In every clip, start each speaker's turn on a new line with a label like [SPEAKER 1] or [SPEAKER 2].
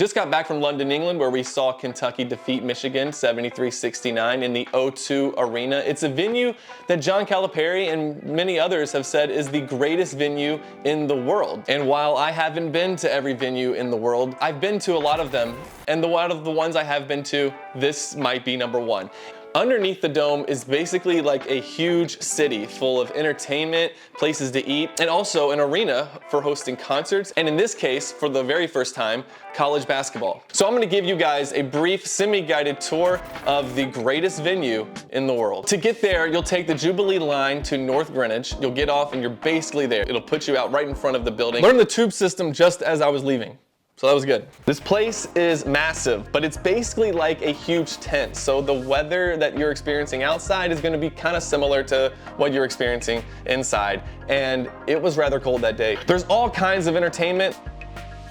[SPEAKER 1] Just got back from London, England, where we saw Kentucky defeat Michigan 73-69 in the O2 Arena. It's a venue that John Calipari and many others have said is the greatest venue in the world. And while I haven't been to every venue in the world, I've been to a lot of them. And out of the ones I have been to, this might be number one. Underneath the dome is basically like a huge city full of entertainment, places to eat, and also an arena for hosting concerts, and in this case, for the very first time, college basketball. So I'm gonna give you guys a brief semi-guided tour of the greatest venue in the world. To get there, you'll take the Jubilee line to North Greenwich. You'll get off and you're basically there. It'll put you out right in front of the building. Learn the tube system just as I was leaving. So that was good. This place is massive, but it's basically like a huge tent. So the weather that you're experiencing outside is gonna be kind of similar to what you're experiencing inside. And it was rather cold that day. There's all kinds of entertainment,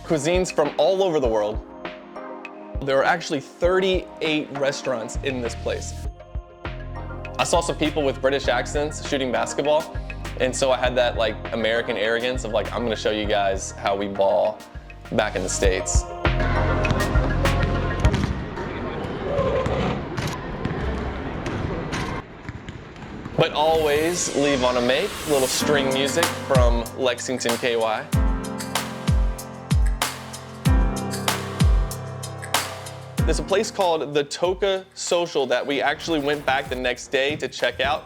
[SPEAKER 1] cuisines from all over the world. There are actually 38 restaurants in this place. I saw some people with British accents shooting basketball. And so I had that like American arrogance of like, I'm gonna show you guys how we ball back in the States. But always leave on a make, little string music from Lexington, KY. There's a place called the Toka Social that we actually went back the next day to check out.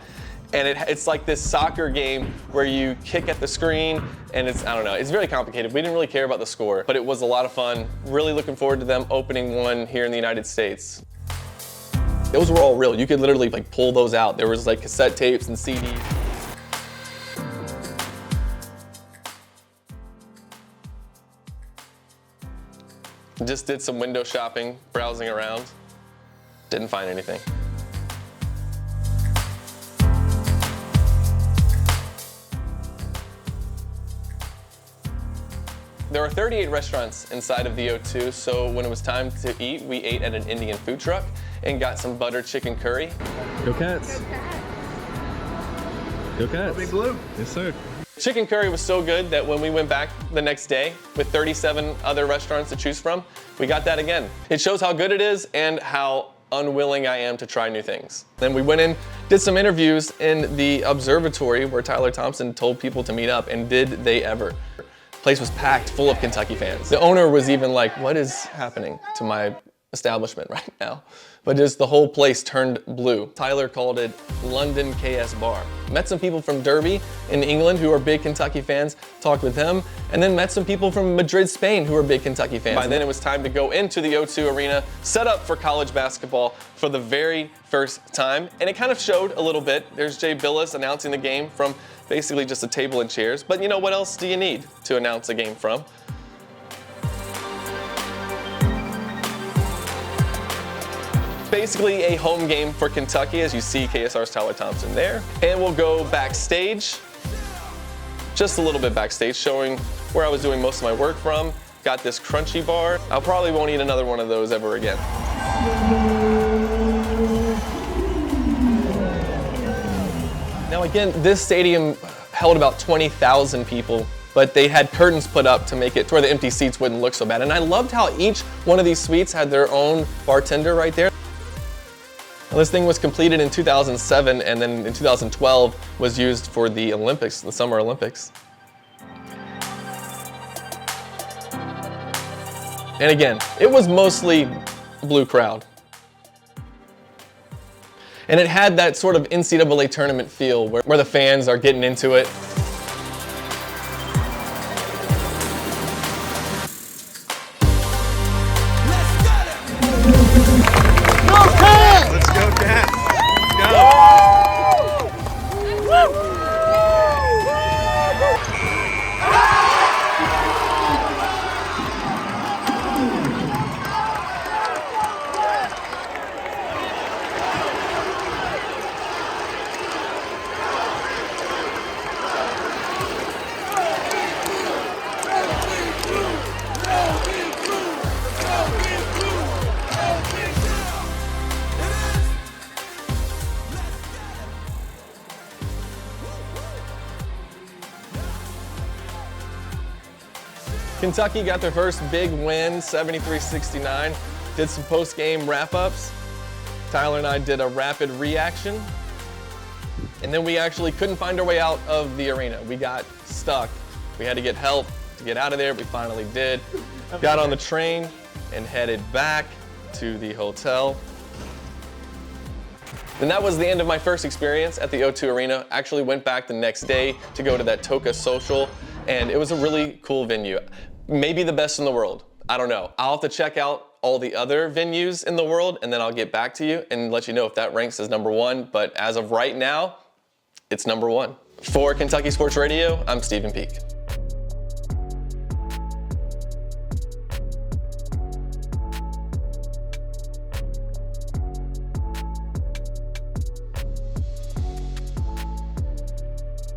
[SPEAKER 1] And it's like this soccer game where you kick at the screen and I don't know, it's very complicated. We didn't really care about the score, but it was a lot of fun. Really looking forward to them opening one here in the United States. Those were all real. You could literally like pull those out. There was like cassette tapes and CDs. Just did some window shopping, browsing around. Didn't find anything. There are 38 restaurants inside of the O2, so when it was time to eat, we ate at an Indian food truck and got some butter chicken curry.
[SPEAKER 2] Go Cats! Go Cats!
[SPEAKER 3] Big Blue!
[SPEAKER 2] Yes, sir.
[SPEAKER 1] Chicken curry was so good that when we went back the next day with 37 other restaurants to choose from, we got that again. It shows how good it is and how unwilling I am to try new things. Then we went in, did some interviews in the observatory where Tyler Thompson told people to meet up, and did they ever. Place was packed full of Kentucky fans. The owner was even like, what is happening to my establishment right now? But just the whole place turned blue. Tyler called it London KS Bar. Met some people from Derby in England who are big Kentucky fans, talked with them, and then met some people from Madrid, Spain who are big Kentucky fans. By then it was time to go into the O2 Arena, set up for college basketball for the very first time. And it kind of showed a little bit. There's Jay Billis announcing the game from basically just a table and chairs. But you know, what else do you need to announce a game from? Basically a home game for Kentucky, as you see KSR's Tyler Thompson there. And we'll go backstage, just a little bit backstage, showing where I was doing most of my work from. Got this crunchy bar. I probably won't eat another one of those ever again. Now again, this stadium held about 20,000 people, but they had curtains put up to make it to where the empty seats wouldn't look so bad. And I loved how each one of these suites had their own bartender right there. Now, this thing was completed in 2007, and then in 2012 was used for the Olympics, the Summer Olympics. And again, it was mostly blue crowd. And it had that sort of NCAA tournament feel where the fans are getting into it. Kentucky got their first big win, 73-69. Did some post-game wrap-ups. Tyler and I did a rapid reaction. And then we actually couldn't find our way out of the arena. We got stuck. We had to get help to get out of there. We finally did. Got on the train and headed back to the hotel. And that was the end of my first experience at the O2 Arena. Actually went back the next day to go to that Toca Social, and it was a really cool venue. Maybe the best in the world. I don't know. I'll have to check out all the other venues in the world, and then I'll get back to you and let you know if that ranks as #1. But as of right now, it's #1. For Kentucky Sports Radio, I'm Steven Peake.